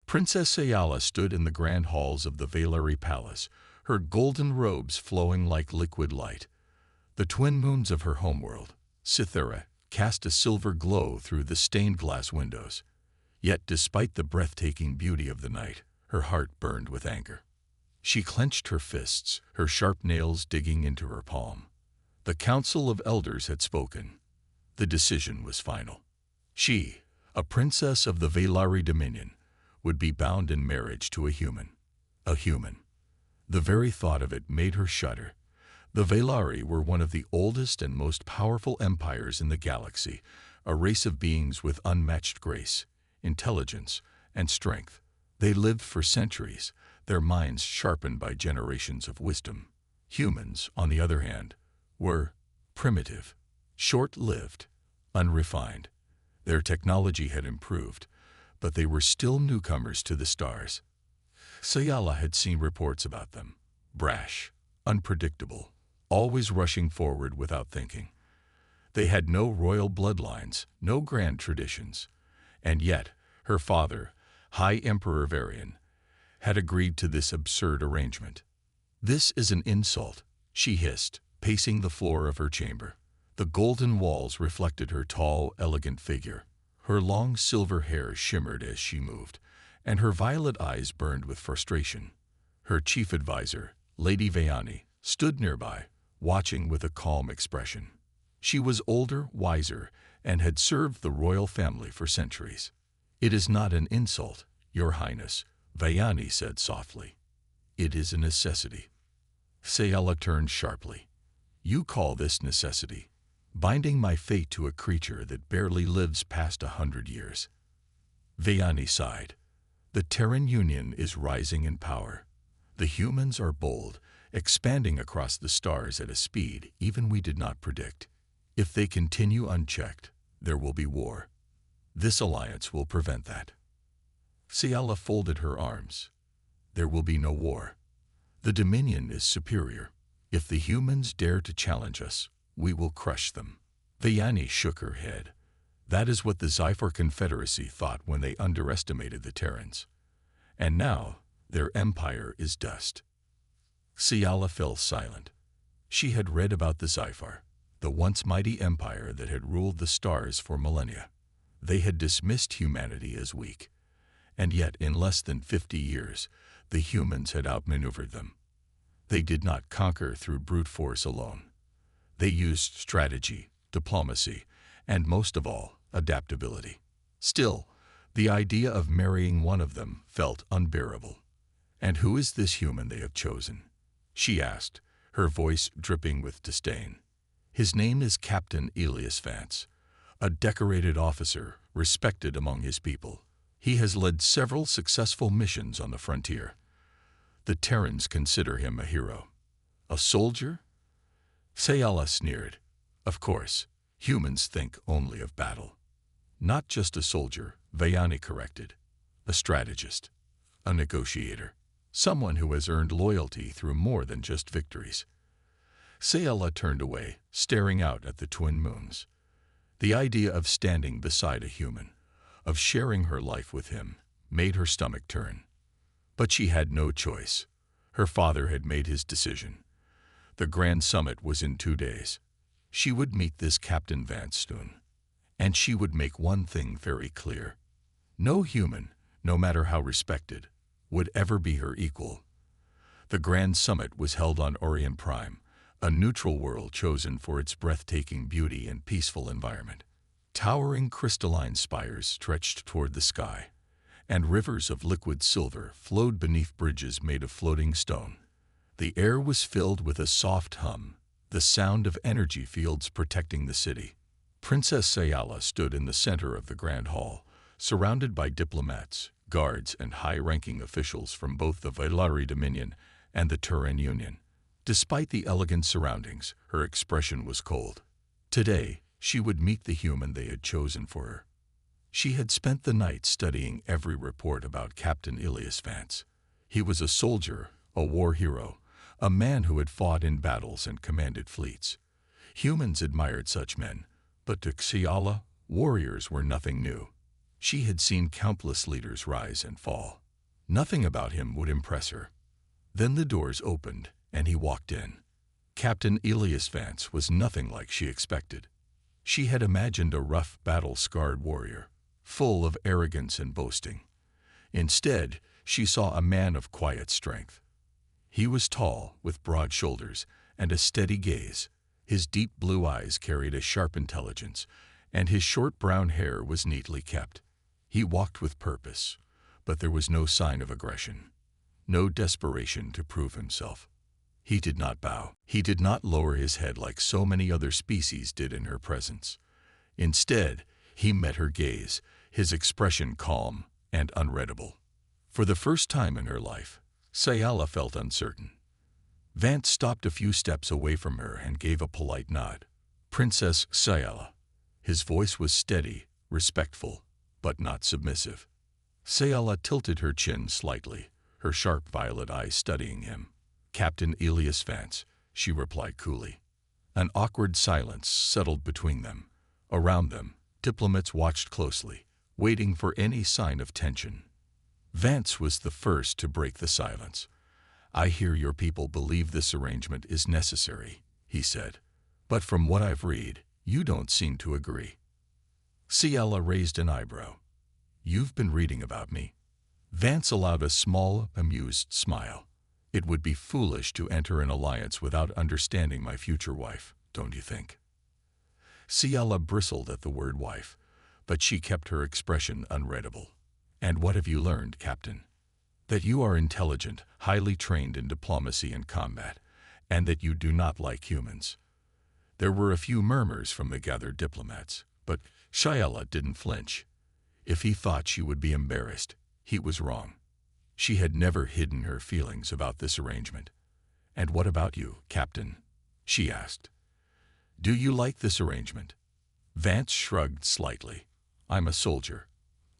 Princess Ayala stood in the grand halls of the Valari Palace, her golden robes flowing like liquid light. The twin moons of her homeworld, Cythera, cast a silver glow through the stained glass windows. Yet despite the breathtaking beauty of the night, her heart burned with anger. She clenched her fists, her sharp nails digging into her palm. The Council of Elders had spoken. The decision was final. She, a princess of the Valari Dominion, would be bound in marriage to a human. A human. The very thought of it made her shudder. The Valari were one of the oldest and most powerful empires in the galaxy, a race of beings with unmatched grace, intelligence, and strength. They lived for centuries, their minds sharpened by generations of wisdom. Humans, on the other hand, were primitive, short-lived, unrefined. Their technology had improved, but they were still newcomers to the stars. Sayala had seen reports about them. Brash, unpredictable, always rushing forward without thinking. They had no royal bloodlines, no grand traditions. And yet, her father, High Emperor Varian, had agreed to this absurd arrangement. "This is an insult," she hissed, pacing the floor of her chamber. The golden walls reflected her tall, elegant figure. Her long silver hair shimmered as she moved, and her violet eyes burned with frustration. Her chief advisor, Lady Vayani, stood nearby, watching with a calm expression. She was older, wiser, and had served the royal family for centuries. "It is not an insult, Your Highness," Vayani said softly. "It is a necessity." Sayala turned sharply. "You call this necessity? Binding my fate to a creature that barely lives past 100 years. Vayani sighed. The Terran Union is rising in power. The humans are bold, expanding across the stars at a speed even we did not predict. If they continue unchecked, there will be war. This alliance will prevent that. Sayala folded her arms. There will be no war. The Dominion is superior. If the humans dare to challenge us, we will crush them. Vayani shook her head. That is what the Sci-Fi Confederacy thought when they underestimated the Terrans. And now, their empire is dust. Sayala fell silent. She had read about the Sci-Fi, the once mighty empire that had ruled the stars for millennia. They had dismissed humanity as weak. And yet, in less than 50 years, the humans had outmaneuvered them. They did not conquer through brute force alone. They used strategy, diplomacy, and most of all, adaptability. Still, the idea of marrying one of them felt unbearable. "And who is this human they have chosen?" she asked, her voice dripping with disdain. "His name is Captain Elias Vance, a decorated officer respected among his people. He has led several successful missions on the frontier. The Terrans consider him a hero." "A soldier?" Sayala sneered. "Of course, humans think only of battle." "Not just a soldier," Vayani corrected. "A strategist, a negotiator, someone who has earned loyalty through more than just victories." Sayala turned away, staring out at the twin moons. The idea of standing beside a human, of sharing her life with him, made her stomach turn. But she had no choice. Her father had made his decision. The Grand Summit was in 2 days. She would meet this Captain Vance soon. And she would make one thing very clear. No human, no matter how respected, would ever be her equal. The Grand Summit was held on Orion Prime, a neutral world chosen for its breathtaking beauty and peaceful environment. Towering crystalline spires stretched toward the sky, and rivers of liquid silver flowed beneath bridges made of floating stone. The air was filled with a soft hum, the sound of energy fields protecting the city. Princess Sayala stood in the center of the grand hall, surrounded by diplomats, guards, and high-ranking officials from both the Valari Dominion and the Terran Union. Despite the elegant surroundings, her expression was cold. Today, she would meet the human they had chosen for her. She had spent the night studying every report about Captain Elias Vance. He was a soldier, a war hero, a man who had fought in battles and commanded fleets. Humans admired such men, but to Sayala, warriors were nothing new. She had seen countless leaders rise and fall. Nothing about him would impress her. Then the doors opened, and he walked in. Captain Elias Vance was nothing like she expected. She had imagined a rough, battle-scarred warrior, full of arrogance and boasting. Instead, she saw a man of quiet strength. He was tall, with broad shoulders and a steady gaze. His deep blue eyes carried a sharp intelligence, and his short brown hair was neatly kept. He walked with purpose, but there was no sign of aggression, no desperation to prove himself. He did not bow. He did not lower his head like so many other species did in her presence. Instead, he met her gaze, his expression calm and unreadable. For the first time in her life, Sayala felt uncertain. Vance stopped a few steps away from her and gave a polite nod. "Princess Sayala." His voice was steady, respectful, but not submissive. Sayala tilted her chin slightly, her sharp violet eyes studying him. "Captain Elias Vance," she replied coolly. An awkward silence settled between them. Around them, diplomats watched closely, waiting for any sign of tension. Vance was the first to break the silence. "I hear your people believe this arrangement is necessary," he said. "But from what I've read, you don't seem to agree." Sayala raised an eyebrow. "You've been reading about me." Vance allowed a small, amused smile. "It would be foolish to enter an alliance without understanding my future wife, don't you think?" Sayala bristled at the word wife, but she kept her expression unreadable. "And what have you learned, Captain?" "That you are intelligent, highly trained in diplomacy and combat, and that you do not like humans." There were a few murmurs from the gathered diplomats, but Sayala didn't flinch. If he thought she would be embarrassed, he was wrong. She had never hidden her feelings about this arrangement. "And what about you, Captain?" she asked. "Do you like this arrangement?" Vance shrugged slightly. "I'm a soldier.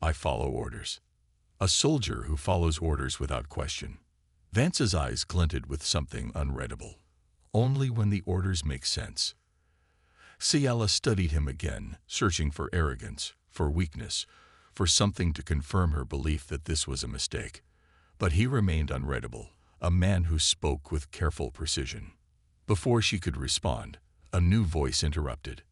I follow orders." "A soldier who follows orders without question." Vance's eyes glinted with something unreadable. "Only when the orders make sense." Sayala studied him again, searching for arrogance, for weakness, for something to confirm her belief that this was a mistake. But he remained unreadable, a man who spoke with careful precision. Before she could respond, a new voice interrupted.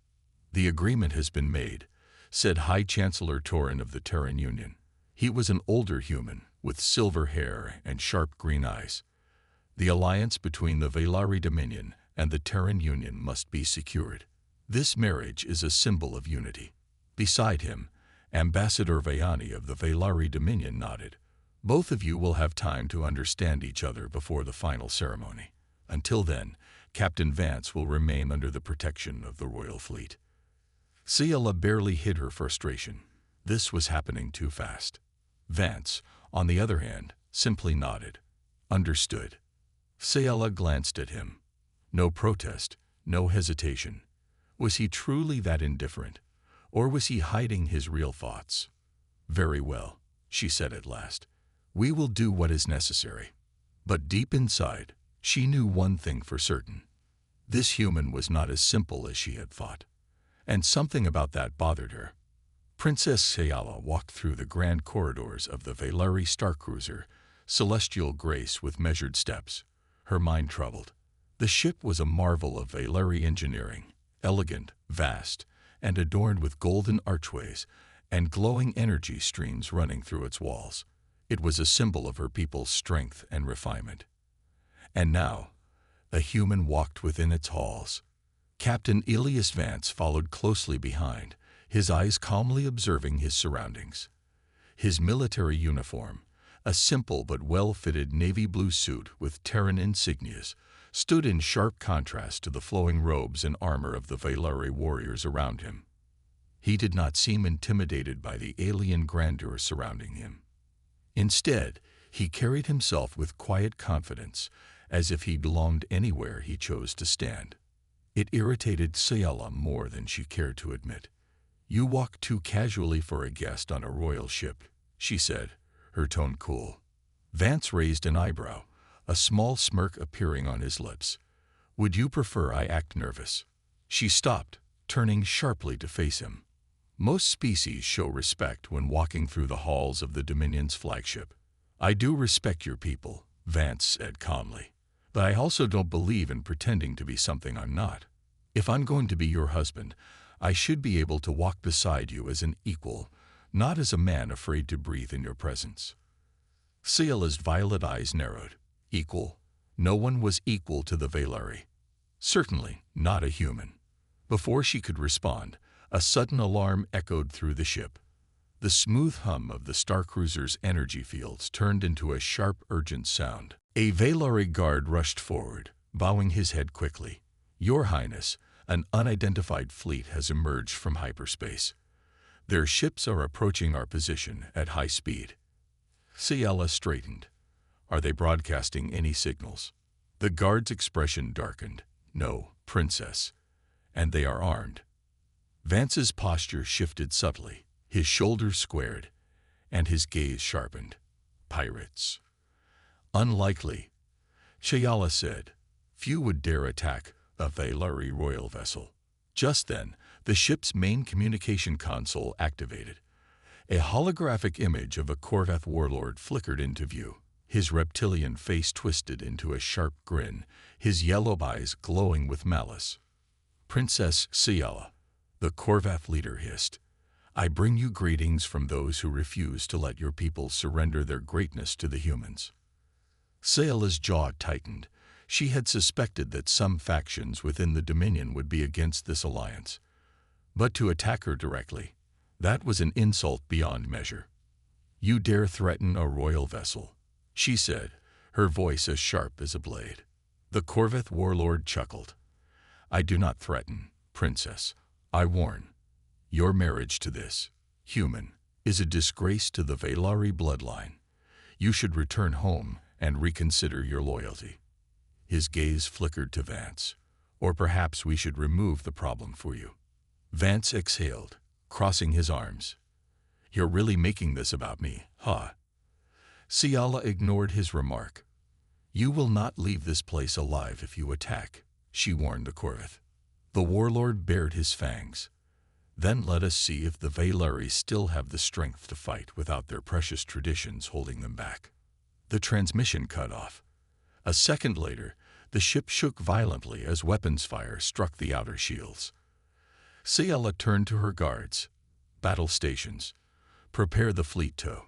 "The agreement has been made," said High Chancellor Torin of the Terran Union. He was an older human, with silver hair and sharp green eyes. "The alliance between the Velari Dominion and the Terran Union must be secured. This marriage is a symbol of unity." Beside him, Ambassador Vayani of the Velari Dominion nodded. "Both of you will have time to understand each other before the final ceremony. Until then, Captain Vance will remain under the protection of the Royal Fleet." Sayala barely hid her frustration. This was happening too fast. Vance, on the other hand, simply nodded. "Understood." Sayala glanced at him. No protest, no hesitation. Was he truly that indifferent, or was he hiding his real thoughts? "Very well," she said at last. "We will do what is necessary." But deep inside, she knew one thing for certain. This human was not as simple as she had thought. And something about that bothered her. Princess Sayala walked through the grand corridors of the Velari Starcruiser, celestial grace with measured steps, her mind troubled. The ship was a marvel of Velari engineering, elegant, vast, and adorned with golden archways and glowing energy streams running through its walls. It was a symbol of her people's strength and refinement. And now, a human walked within its halls. Captain Elias Vance followed closely behind, his eyes calmly observing his surroundings. His military uniform, a simple but well-fitted navy blue suit with Terran insignias, stood in sharp contrast to the flowing robes and armor of the Velari warriors around him. He did not seem intimidated by the alien grandeur surrounding him. Instead, he carried himself with quiet confidence, as if he belonged anywhere he chose to stand. It irritated Sayala more than she cared to admit. "You walk too casually for a guest on a royal ship," she said, her tone cool. Vance raised an eyebrow, a small smirk appearing on his lips. "Would you prefer I act nervous?" She stopped, turning sharply to face him. Most species show respect when walking through the halls of the Dominion's flagship. I do respect your people, Vance said calmly. But I also don't believe in pretending to be something I'm not. If I'm going to be your husband, I should be able to walk beside you as an equal, not as a man afraid to breathe in your presence. Ciela's violet eyes narrowed. Equal? No one was equal to the Valeri. Certainly not a human. Before she could respond, a sudden alarm echoed through the ship. The smooth hum of the Star Cruiser's energy fields turned into a sharp, urgent sound. A Valeri guard rushed forward, bowing his head quickly. Your Highness, an unidentified fleet has emerged from hyperspace. Their ships are approaching our position at high speed. Ciela straightened. Are they broadcasting any signals? The guard's expression darkened. No, Princess. And they are armed. Vance's posture shifted subtly, his shoulders squared, and his gaze sharpened. Pirates. Unlikely, Ciela said. Few would dare attack a Valeri royal vessel. Just then, the ship's main communication console activated. A holographic image of a Corvath warlord flickered into view. His reptilian face twisted into a sharp grin, his yellow eyes glowing with malice. Princess Ciela, the Corvath leader hissed. I bring you greetings from those who refuse to let your people surrender their greatness to the humans. Ciela's jaw tightened. She had suspected that some factions within the Dominion would be against this alliance. But to attack her directly, that was an insult beyond measure. You dare threaten a royal vessel, she said, her voice as sharp as a blade. The Corvath warlord chuckled. I do not threaten, Princess. I warn. Your marriage to this human is a disgrace to the Valeri bloodline. You should return home and reconsider your loyalty. His gaze flickered to Vance. Or perhaps we should remove the problem for you. Vance exhaled, crossing his arms. You're really making this about me, huh? Ciela ignored his remark. You will not leave this place alive if you attack, she warned the Corvath. The warlord bared his fangs. Then let us see if the Valeri still have the strength to fight without their precious traditions holding them back. The transmission cut off. A second later, the ship shook violently as weapons fire struck the outer shields. Ciela turned to her guards. Battle stations. Prepare the fleet tow.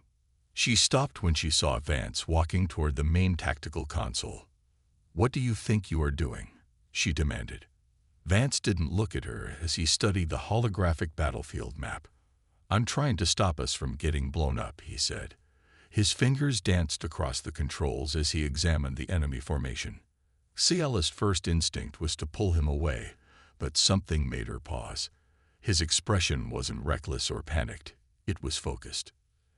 She stopped when she saw Vance walking toward the main tactical console. What do you think you are doing? She demanded. Vance didn't look at her as he studied the holographic battlefield map. I'm trying to stop us from getting blown up, he said. His fingers danced across the controls as he examined the enemy formation. Ciela's first instinct was to pull him away, but something made her pause. His expression wasn't reckless or panicked. It was focused.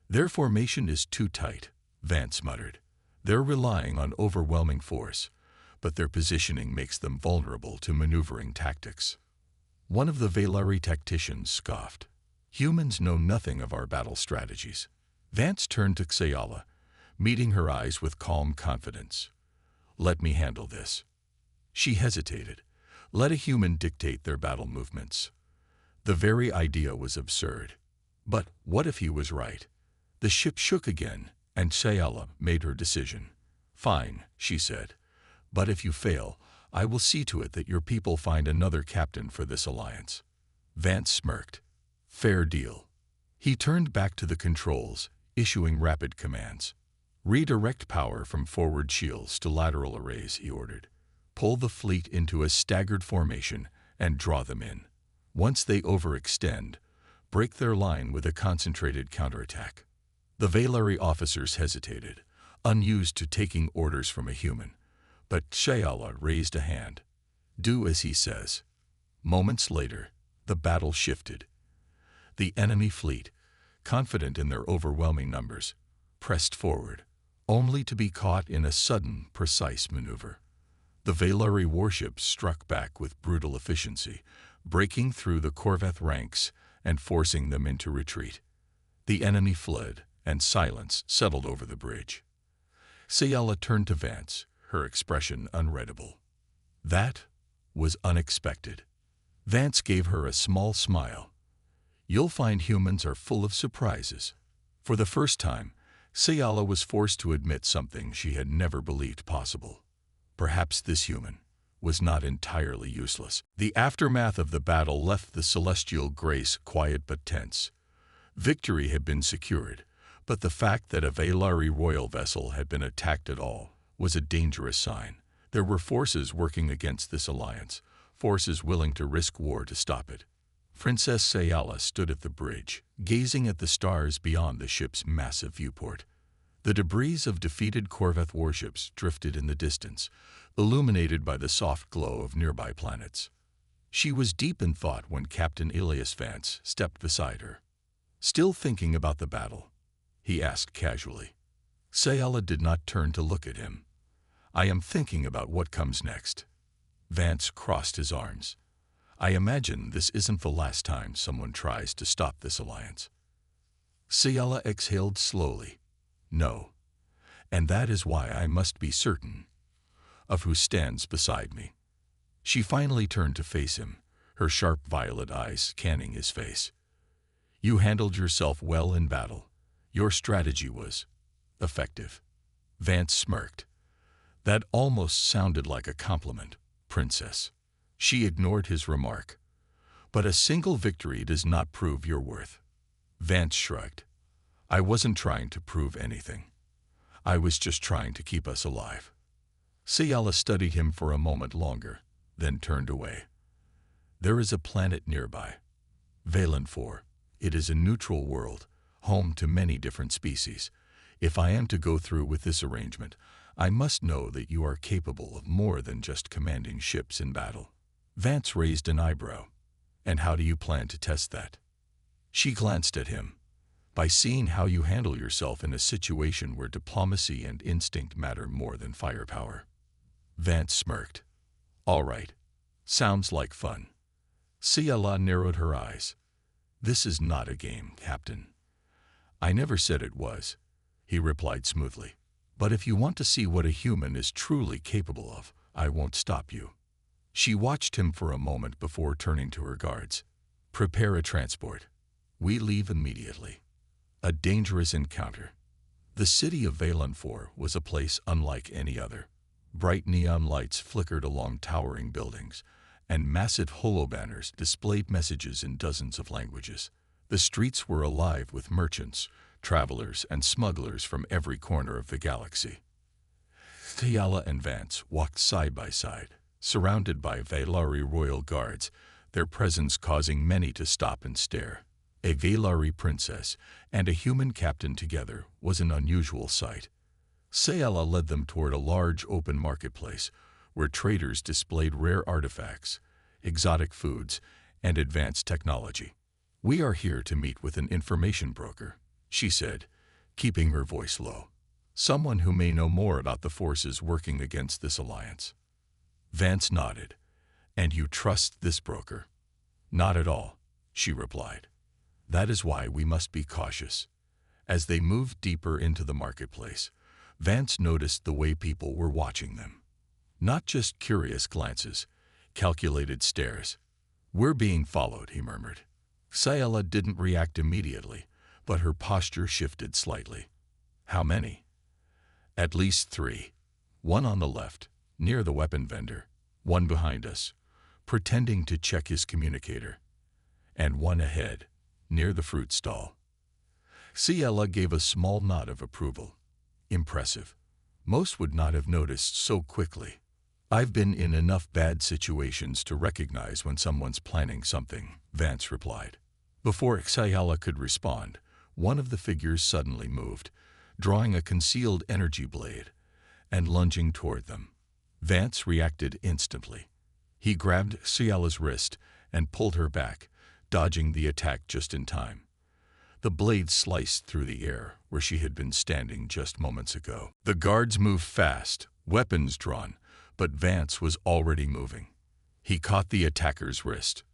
Their formation is too tight, Vance muttered. They're relying on overwhelming force, but their positioning makes them vulnerable to maneuvering tactics. One of the Valeri tacticians scoffed. Humans know nothing of our battle strategies. Vance turned to Ciela, meeting her eyes with calm confidence. Let me handle this. She hesitated. Let a human dictate their battle movements. The very idea was absurd. But what if he was right? The ship shook again, and Ciela made her decision. Fine, she said. But if you fail, I will see to it that your people find another captain for this alliance. Vance smirked. Fair deal. He turned back to the controls, issuing rapid commands. Redirect power from forward shields to lateral arrays, he ordered. Pull the fleet into a staggered formation and draw them in. Once they overextend, break their line with a concentrated counterattack. The Valeri officers hesitated, unused to taking orders from a human. But Ciela raised a hand. Do as he says. Moments later, the battle shifted. The enemy fleet, confident in their overwhelming numbers, pressed forward, only to be caught in a sudden, precise maneuver. The Valeri warships struck back with brutal efficiency, breaking through the Corvath ranks and forcing them into retreat. The enemy fled, and silence settled over the bridge. Ciela turned to Vance, her expression unreadable. That was unexpected. Vance gave her a small smile. You'll find humans are full of surprises. For the first time, Sayala was forced to admit something she had never believed possible. Perhaps this human was not entirely useless. The aftermath of the battle left the celestial grace quiet but tense. Victory had been secured, but the fact that a Velari royal vessel had been attacked at all was a dangerous sign. There were forces working against this alliance, forces willing to risk war to stop it. Princess Sayala stood at the bridge, gazing at the stars beyond the ship's massive viewport. The debris of defeated Corvette warships drifted in the distance, illuminated by the soft glow of nearby planets. She was deep in thought when Captain Elias Vance stepped beside her. Still thinking about the battle? He asked casually. Sayala did not turn to look at him. I am thinking about what comes next. Vance crossed his arms. I imagine this isn't the last time someone tries to stop this alliance. Sayala exhaled slowly. No. And that is why I must be certain of who stands beside me. She finally turned to face him, her sharp violet eyes scanning his face. You handled yourself well in battle. Your strategy was effective. Vance smirked. That almost sounded like a compliment, Princess. She ignored his remark. But a single victory does not prove your worth. Vance shrugged. I wasn't trying to prove anything. I was just trying to keep us alive. Sayala studied him for a moment longer, then turned away. There is a planet nearby. Valen 4. It is a neutral world, home to many different species. If I am to go through with this arrangement, I must know that you are capable of more than just commanding ships in battle. Vance raised an eyebrow. And how do you plan to test that? She glanced at him. By seeing how you handle yourself in a situation where diplomacy and instinct matter more than firepower. Vance smirked. All right. Sounds like fun. Sayala narrowed her eyes. This is not a game, Captain. I never said it was, he replied smoothly. But if you want to see what a human is truly capable of, I won't stop you. She watched him for a moment before turning to her guards. Prepare a transport. We leave immediately. A dangerous encounter. The city of Valen 4 was a place unlike any other. Bright neon lights flickered along towering buildings, and massive holobanners displayed messages in dozens of languages. The streets were alive with merchants, travelers, and smugglers from every corner of the galaxy. Sayala and Vance walked side by side, surrounded by Velari royal guards, their presence causing many to stop and stare. A Velari princess and a human captain together was an unusual sight. Sayala led them toward a large open marketplace where traders displayed rare artifacts, exotic foods, and advanced technology. We are here to meet with an information broker, she said, keeping her voice low. Someone who may know more about the forces working against this alliance. Vance nodded. And you trust this broker? Not at all, she replied. That is why we must be cautious. As they moved deeper into the marketplace, Vance noticed the way people were watching them. Not just curious glances, calculated stares. We're being followed, he murmured. Sayala didn't react immediately, but her posture shifted slightly. How many? At least 3. One on the left, near the weapon vendor, one behind us, pretending to check his communicator, and one ahead, near the fruit stall. Sayala gave a small nod of approval. Impressive. Most would not have noticed so quickly. I've been in enough bad situations to recognize when someone's planning something, Vance replied. Before Sayala could respond, one of the figures suddenly moved, drawing a concealed energy blade and lunging toward them. Vance reacted instantly. He grabbed Sayala's wrist and pulled her back, dodging the attack just in time. The blade sliced through the air where she had been standing just moments ago. The guards moved fast, weapons drawn, but Vance was already moving. He caught the attacker's wrist,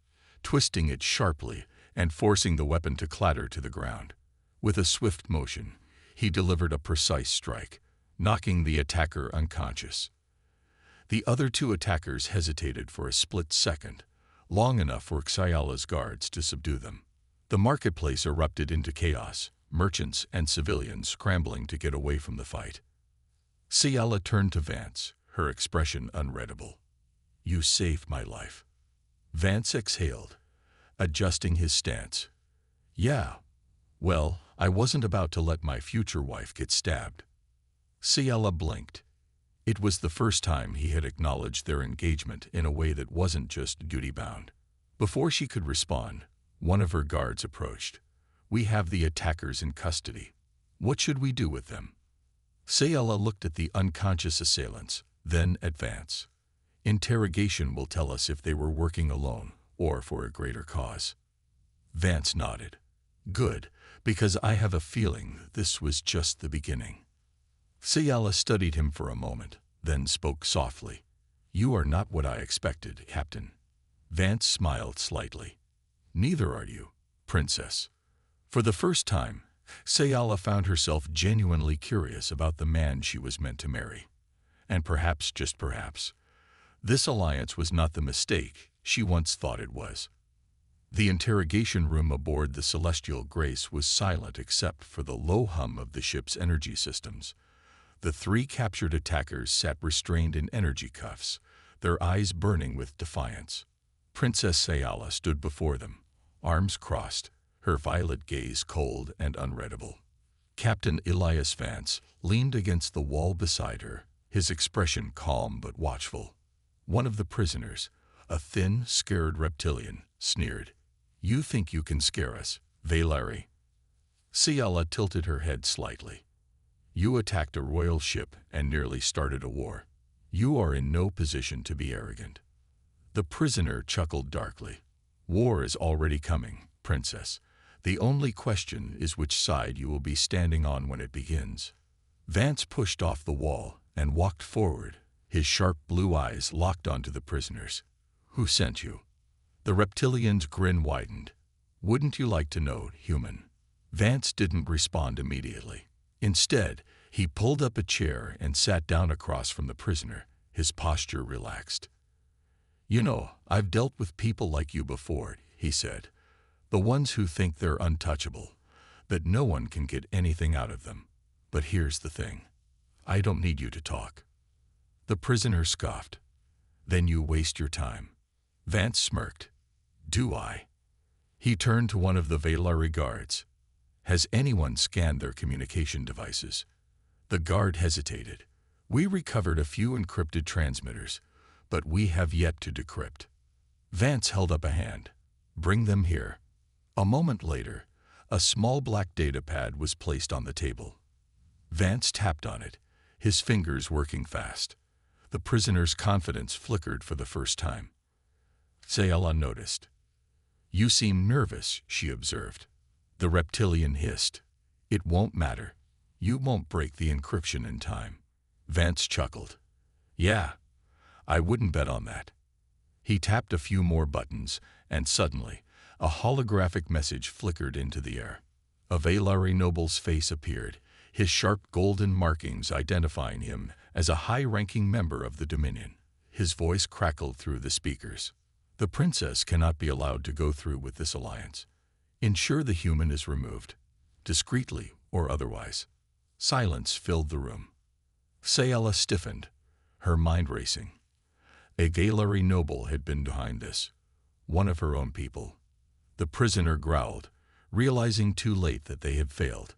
twisting it sharply and forcing the weapon to clatter to the ground. With a swift motion, he delivered a precise strike, knocking the attacker unconscious. The other 2 attackers hesitated for a split second, long enough for Sayala's guards to subdue them. The marketplace erupted into chaos, merchants and civilians scrambling to get away from the fight. Ciela turned to Vance, her expression unreadable. "You saved my life." Vance exhaled, adjusting his stance. "Yeah, well, I wasn't about to let my future wife get stabbed." Ciela blinked. It was the first time he had acknowledged their engagement in a way that wasn't just duty-bound. Before she could respond, one of her guards approached. "We have the attackers in custody. What should we do with them?" Ciela looked at the unconscious assailants, then at Vance. "Interrogation will tell us if they were working alone or for a greater cause." Vance nodded. "Good, because I have a feeling this was just the beginning." Ciela studied him for a moment, then spoke softly. "You are not what I expected, Captain." Vance smiled slightly. "Neither are you, Princess." For the first time, Ciela found herself genuinely curious about the man she was meant to marry. And perhaps, just perhaps, this alliance was not the mistake she once thought it was. The interrogation room aboard the Celestial Grace was silent except for the low hum of the ship's energy systems. The three captured attackers sat restrained in energy cuffs, their eyes burning with defiance. Princess Ciela stood before them, arms crossed, her violet gaze cold and unreadable. Captain Elias Vance leaned against the wall beside her, his expression calm but watchful. One of the prisoners, a thin, scared reptilian, sneered. "You think you can scare us, Valeri?" Ciela tilted her head slightly. "You attacked a royal ship and nearly started a war. You are in no position to be arrogant." The prisoner chuckled darkly. "War is already coming, Princess. The only question is which side you will be standing on when it begins." Vance pushed off the wall and walked forward, his sharp blue eyes locked onto the prisoners. "Who sent you?" The reptilian's grin widened. "Wouldn't you like to know, human?" Vance didn't respond immediately. Instead, he pulled up a chair and sat down across from the prisoner, his posture relaxed. "You know, I've dealt with people like you before," he said. "The ones who think they're untouchable, that no one can get anything out of them. But here's the thing. I don't need you to talk." The prisoner scoffed. "Then you waste your time." Vance smirked. "Do I?" He turned to one of the Valeri guards. "Has anyone scanned their communication devices?" The guard hesitated. "We recovered a few encrypted transmitters, but we have yet to decrypt." Vance held up a hand. "Bring them here." A moment later, a small black data pad was placed on the table. Vance tapped on it, his fingers working fast. The prisoner's confidence flickered for the first time. Ciela noticed. "You seem nervous," she observed. The reptilian hissed. "It won't matter. You won't break the encryption in time." Vance chuckled. "Yeah, I wouldn't bet on that." He tapped a few more buttons, and suddenly, a holographic message flickered into the air. A Valeri noble's face appeared, his sharp golden markings identifying him as a high-ranking member of the Dominion. His voice crackled through the speakers. "The princess cannot be allowed to go through with this alliance. Ensure the human is removed, discreetly or otherwise." Silence filled the room. Ciela stiffened, her mind racing. A Valeri noble had been behind this, one of her own people. The prisoner growled, realizing too late that they had failed.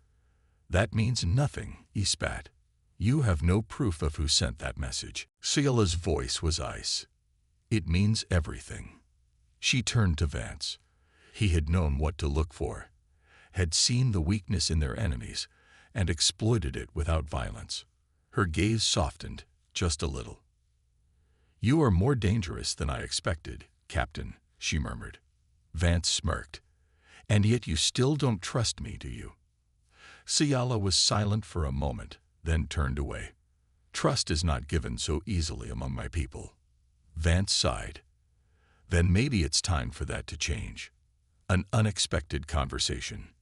"That means nothing," he spat. "You have no proof of who sent that message." Ciela's voice was ice. "It means everything." She turned to Vance. He had known what to look for, had seen the weakness in their enemies, and exploited it without violence. Her gaze softened, just a little. "You are more dangerous than I expected, Captain," she murmured. Vance smirked. "And yet you still don't trust me, do you?" Ciela was silent for a moment, then turned away. "Trust is not given so easily among my people." Vance sighed. "Then maybe it's time for that to change." An unexpected conversation.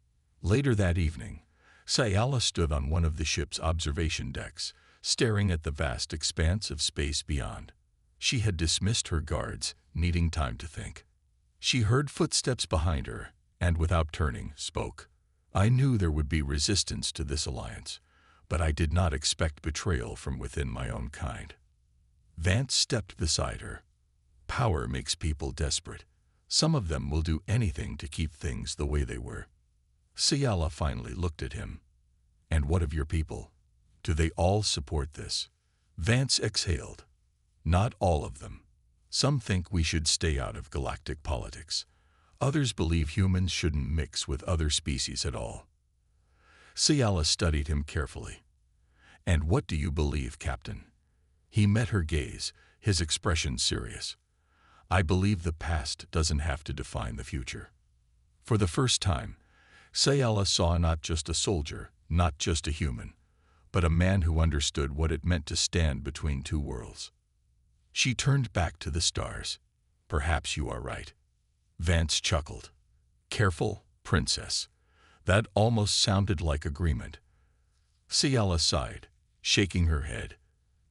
Later that evening, Ciela stood on one of the ship's observation decks, staring at the vast expanse of space beyond. She had dismissed her guards, needing time to think. She heard footsteps behind her, and without turning, spoke. I knew there would be resistance to this alliance, but I did not expect betrayal from within my own kind. Vance stepped beside her. Power makes people desperate. Some of them will do anything to keep things the way they were. Ciala finally looked at him. And what of your people? Do they all support this? Vance exhaled. Not all of them. Some think we should stay out of galactic politics. Others believe humans shouldn't mix with other species at all. Ciala studied him carefully. And what do you believe, Captain? He met her gaze, his expression serious. I believe the past doesn't have to define the future. For the first time, Ciala saw not just a soldier, not just a human, but a man who understood what it meant to stand between two worlds. She turned back to the stars. Perhaps you are right. Vance chuckled. Careful, princess. That almost sounded like agreement. Ciala sighed, shaking her head.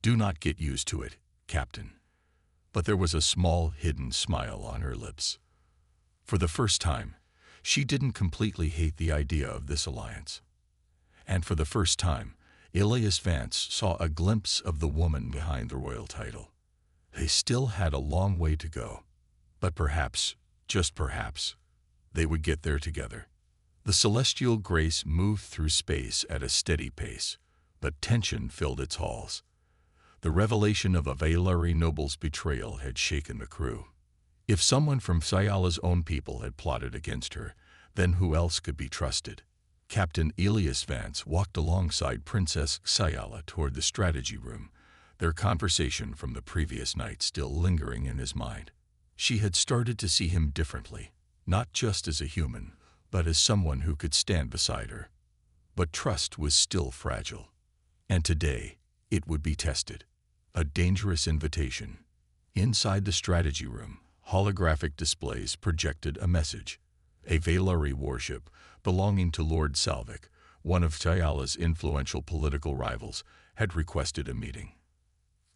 Do not get used to it, Captain. But there was a small, hidden smile on her lips. For the first time, she didn't completely hate the idea of this alliance. And for the first time, Ilias Vance saw a glimpse of the woman behind the royal title. They still had a long way to go. But perhaps, just perhaps, they would get there together. The celestial grace moved through space at a steady pace, but tension filled its halls. The revelation of a Vaylari noble's betrayal had shaken the crew. If someone from Ciala's own people had plotted against her, then who else could be trusted? Captain Ilias Vance walked alongside Princess Ciala toward the strategy room, their conversation from the previous night still lingering in his mind. She had started to see him differently, not just as a human, but as someone who could stand beside her. But trust was still fragile. And today, it would be tested. A dangerous invitation. Inside the strategy room, holographic displays projected a message. A Vaylari warship belonging to Lord Salvik, one of Ciala's influential political rivals, had requested a meeting.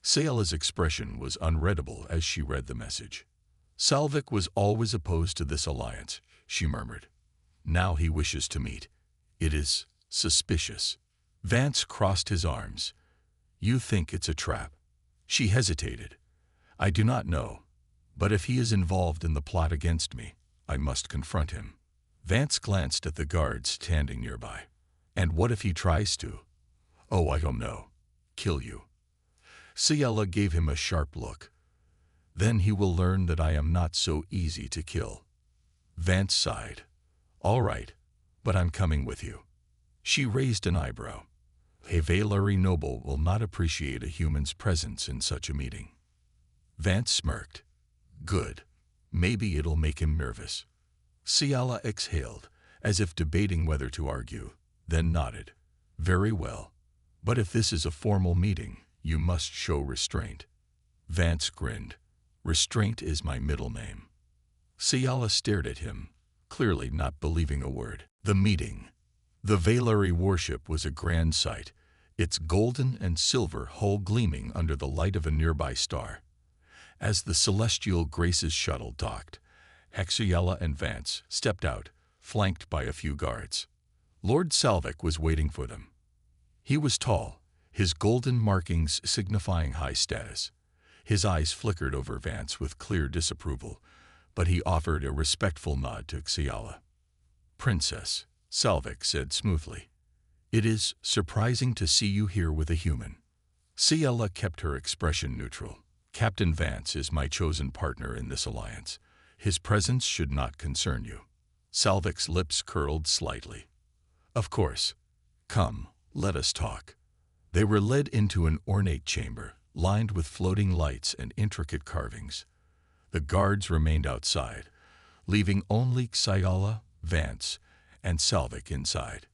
Ciala's expression was unreadable as she read the message. Salvik was always opposed to this alliance, she murmured. Now he wishes to meet. It is suspicious. Vance crossed his arms. You think it's a trap? She hesitated. I do not know, but if he is involved in the plot against me, I must confront him. Vance glanced at the guards standing nearby. And what if he tries to? Oh, I don't know. Kill you. Ciala gave him a sharp look. Then he will learn that I am not so easy to kill. Vance sighed. All right, but I'm coming with you. She raised an eyebrow. A Vaylari noble will not appreciate a human's presence in such a meeting. Vance smirked. Good. Maybe it'll make him nervous. Ciala exhaled, as if debating whether to argue, then nodded. Very well. But if this is a formal meeting, you must show restraint. Vance grinned. Restraint is my middle name. Ciala stared at him, clearly not believing a word. The meeting. The Vaylari warship was a grand sight, its golden and silver hull gleaming under the light of a nearby star. As the celestial Grace's shuttle docked, Ciala and Vance stepped out, flanked by a few guards. Lord Salvik was waiting for them. He was tall, his golden markings signifying high status. His eyes flickered over Vance with clear disapproval, but he offered a respectful nod to Ciala. Princess, Salvik said smoothly. It is surprising to see you here with a human. Ciala kept her expression neutral. Captain Vance is my chosen partner in this alliance. His presence should not concern you. Salvik's lips curled slightly. Of course. Come, let us talk. They were led into an ornate chamber, lined with floating lights and intricate carvings. The guards remained outside, leaving only Ciala, Vance, and Salvik inside.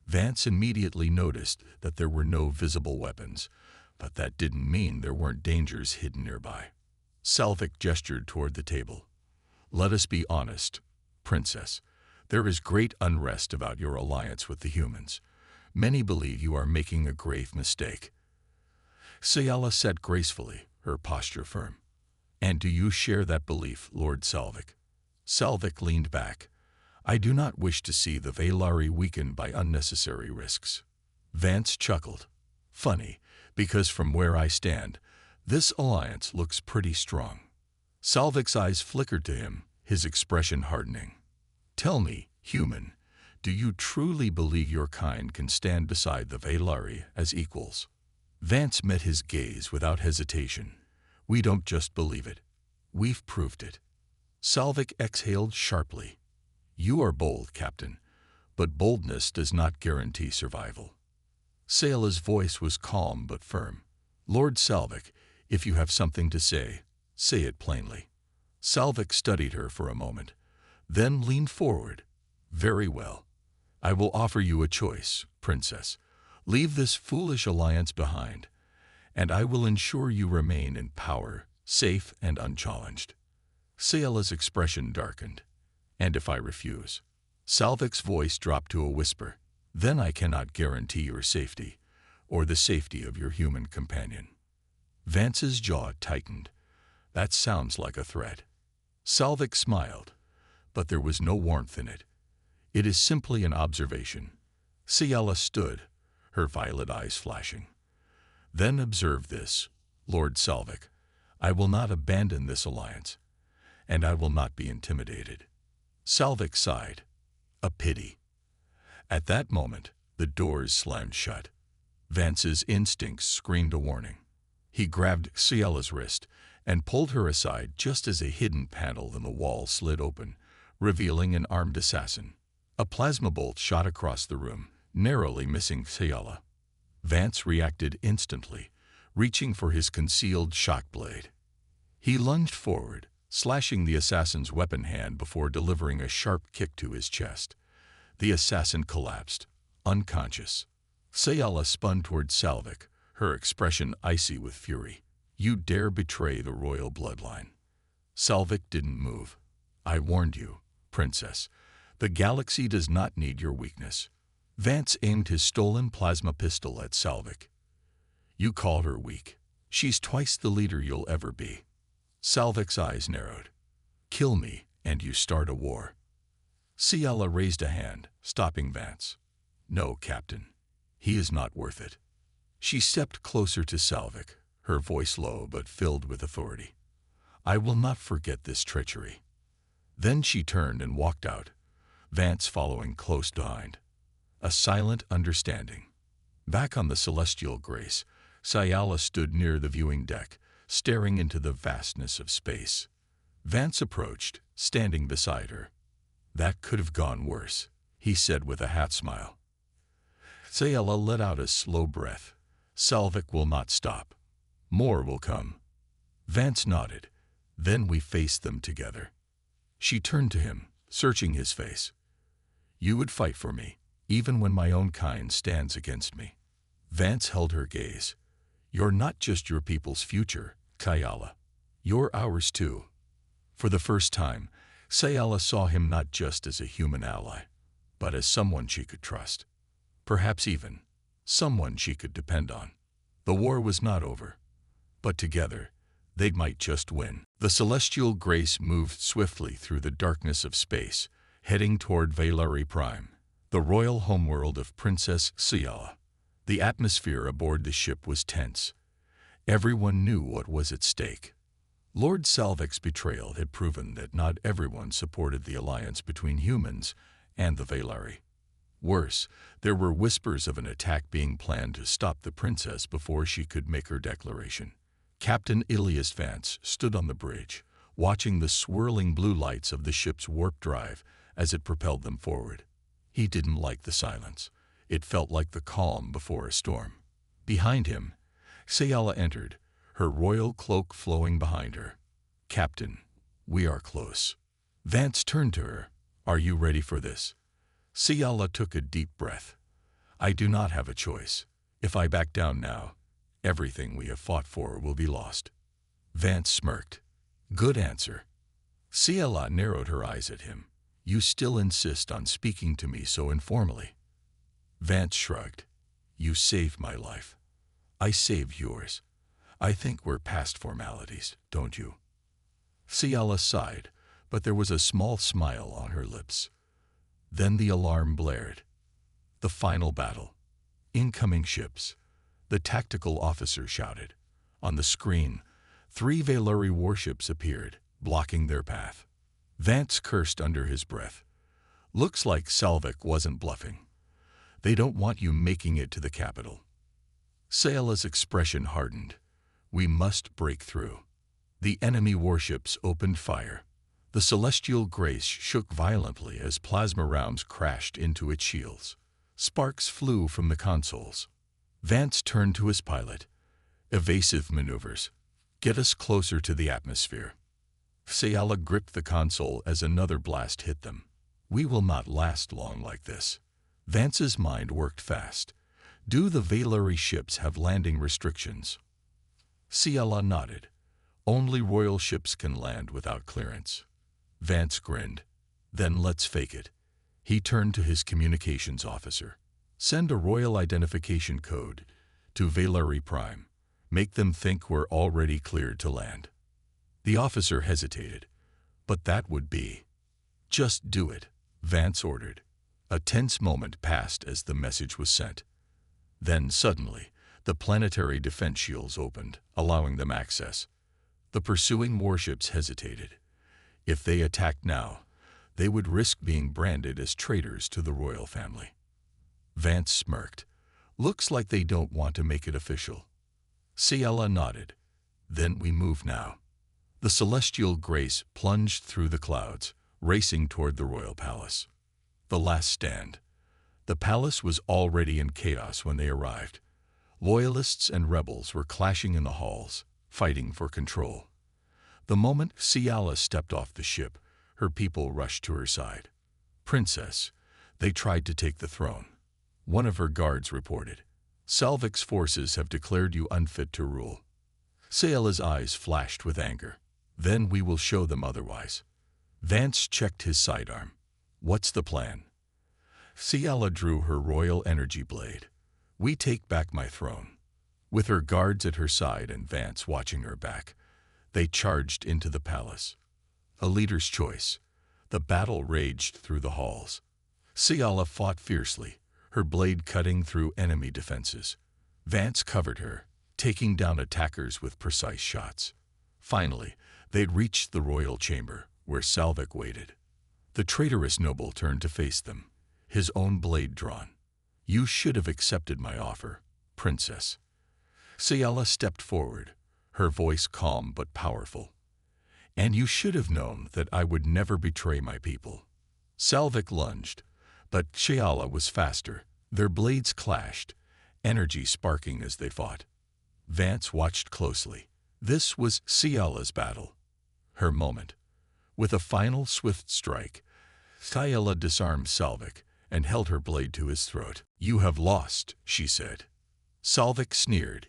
Vance immediately noticed that there were no visible weapons, but that didn't mean there weren't dangers hidden nearby. Salvik gestured toward the table. Let us be honest, Princess. There is great unrest about your alliance with the humans. Many believe you are making a grave mistake. Ciala sat gracefully, her posture firm. And do you share that belief, Lord Salvik? Salvik leaned back. I do not wish to see the Vaylari weakened by unnecessary risks. Vance chuckled. Funny, because from where I stand, this alliance looks pretty strong. Salvik's eyes flickered to him, his expression hardening. Tell me, human, do you truly believe your kind can stand beside the Vaylari as equals? Vance met his gaze without hesitation. We don't just believe it. We've proved it. Salvik exhaled sharply. You are bold, Captain, but boldness does not guarantee survival. Sayala's voice was calm but firm. Lord Salvik, if you have something to say it plainly. Salvik studied her for a moment, then leaned forward. Very well. I will offer you a choice, Princess. Leave this foolish alliance behind, and I will ensure you remain in power, safe and unchallenged. Sayala's expression darkened. And if I refuse? Salvik's voice dropped to a whisper. Then I cannot guarantee your safety, or the safety of your human companion. Vance's jaw tightened. That sounds like a threat. Salvik smiled, but there was no warmth in it. It is simply an observation. Sayala stood, her violet eyes flashing. Then observe this, Lord Salvik. I will not abandon this alliance, and I will not be intimidated. Salvik sighed. A pity. At that moment, the doors slammed shut. Vance's instincts screamed a warning. He grabbed Sayala's wrist and pulled her aside just as a hidden panel in the wall slid open, revealing an armed assassin. A plasma bolt shot across the room, narrowly missing Sayala. Vance reacted instantly, reaching for his concealed shock blade. He lunged forward, slashing the assassin's weapon hand before delivering a sharp kick to his chest. The assassin collapsed, unconscious. Sayala spun toward Salvik, her expression icy with fury. You dare betray the royal bloodline. Salvik didn't move. I warned you, Princess. The galaxy does not need your weakness. Vance aimed his stolen plasma pistol at Salvik. You call her weak. She's twice the leader you'll ever be. Salvik's eyes narrowed. Kill me, and you start a war. Sayala raised a hand, stopping Vance. No, Captain. He is not worth it. She stepped closer to Salvik, her voice low but filled with authority. I will not forget this treachery. Then she turned and walked out, Vance following close behind. A silent understanding. Back on the Celestial Grace, Sayala stood near the viewing deck, staring into the vastness of space. Vance approached, standing beside her. That could have gone worse, he said with a half smile. Sayala let out a slow breath. Salvik will not stop. More will come. Vance nodded. Then we faced them together. She turned to him, searching his face. You would fight for me, even when my own kind stands against me. Vance held her gaze. You're not just your people's future, Sayala. You're ours too. For the first time, Sayala saw him not just as a human ally, but as someone she could trust. Perhaps even someone she could depend on. The war was not over, but together, they might just win. The Celestial Grace moved swiftly through the darkness of space, heading toward Vaylari Prime, the royal homeworld of Princess Sayala. The atmosphere aboard the ship was tense. Everyone knew what was at stake. Lord Salvik's betrayal had proven that not everyone supported the alliance between humans and the Vaylari. Worse, there were whispers of an attack being planned to stop the princess before she could make her declaration. Captain Ilias Vance stood on the bridge, watching the swirling blue lights of the ship's warp drive as it propelled them forward. He didn't like the silence. It felt like the calm before a storm. Behind him, Sayala entered, her royal cloak flowing behind her. Captain, we are close. Vance turned to her. Are you ready for this? Sayala took a deep breath. I do not have a choice. If I back down now, everything we have fought for will be lost. Vance smirked. Good answer. Sayala narrowed her eyes at him. You still insist on speaking to me so informally. Vance shrugged. You saved my life. I saved yours. I think we're past formalities, don't you? Sayala sighed, but there was a small smile on her lips. Then the alarm blared. The final battle. Incoming ships. The tactical officer shouted. On the screen, 3 Valyri warships appeared, blocking their path. Vance cursed under his breath. Looks like Salvik wasn't bluffing. They don't want you making it to the capital. Sayala's expression hardened. We must break through. The enemy warships opened fire. The celestial grace shook violently as plasma rounds crashed into its shields. Sparks flew from the consoles. Vance turned to his pilot. Evasive maneuvers. Get us closer to the atmosphere. Sayala gripped the console as another blast hit them. We will not last long like this. Vance's mind worked fast. Do the Valyri ships have landing restrictions? Sayala nodded. Only royal ships can land without clearance. Vance grinned. Then let's fake it. He turned to his communications officer. Send a royal identification code to Valyri Prime. Make them think we're already cleared to land. The officer hesitated. But that would be. Just do it, Vance ordered. A tense moment passed as the message was sent. Then suddenly, the planetary defense shields opened, allowing them access. The pursuing warships hesitated. If they attacked now, they would risk being branded as traitors to the royal family. Vance smirked. Looks like they don't want to make it official. Sayala nodded. Then we move now. The celestial grace plunged through the clouds, racing toward the royal palace. The last stand. The palace was already in chaos when they arrived. Loyalists and rebels were clashing in the halls, fighting for control. The moment Sayala stepped off the ship, her people rushed to her side. Princess, they tried to take the throne. One of her guards reported. Salvik's forces have declared you unfit to rule. Sayala's eyes flashed with anger. Then we will show them otherwise. Vance checked his sidearm. What's the plan? Sayala drew her royal energy blade. We take back my throne. With her guards at her side and Vance watching her back, they charged into the palace. A leader's choice. The battle raged through the halls. Sayala fought fiercely, her blade cutting through enemy defenses. Vance covered her, taking down attackers with precise shots. Finally, they'd reached the royal chamber, where Salvik waited. The traitorous noble turned to face them, his own blade drawn. You should have accepted my offer, princess. Sayala stepped forward, her voice calm but powerful. And you should have known that I would never betray my people. Salvik lunged, but Sayala was faster. Their blades clashed, energy sparking as they fought. Vance watched closely. This was Sayala's battle, her moment. With a final swift strike, Sayala disarmed Salvik and held her blade to his throat. You have lost, she said. Salvik sneered.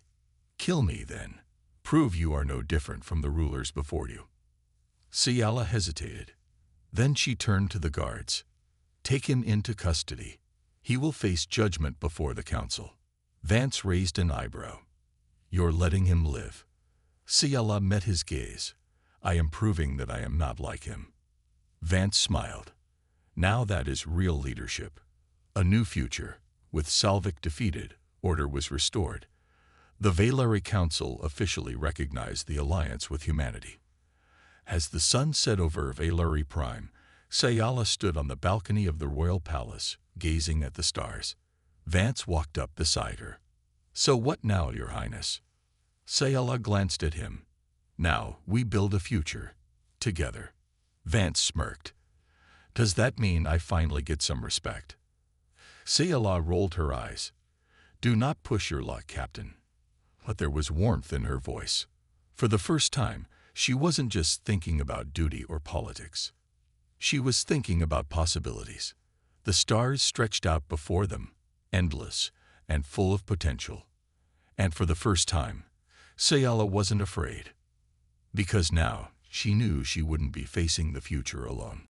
Kill me, then. Prove you are no different from the rulers before you. Sayala hesitated. Then she turned to the guards. Take him into custody. He will face judgment before the council. Vance raised an eyebrow. You're letting him live. Sayala met his gaze. I am proving that I am not like him. Vance smiled. Now that is real leadership. A new future. With Salvik defeated, order was restored. The Valyri Council officially recognized the alliance with humanity. As the sun set over Valyri Prime, Sayala stood on the balcony of the royal palace, gazing at the stars. Vance walked up beside her. So what now, Your Highness? Sayala glanced at him. Now we build a future. Together. Vance smirked. Does that mean I finally get some respect? Sayala rolled her eyes. Do not push your luck, Captain. But there was warmth in her voice. For the first time, she wasn't just thinking about duty or politics. She was thinking about possibilities. The stars stretched out before them, endless and full of potential. And for the first time, Sayala wasn't afraid. Because now, she knew she wouldn't be facing the future alone.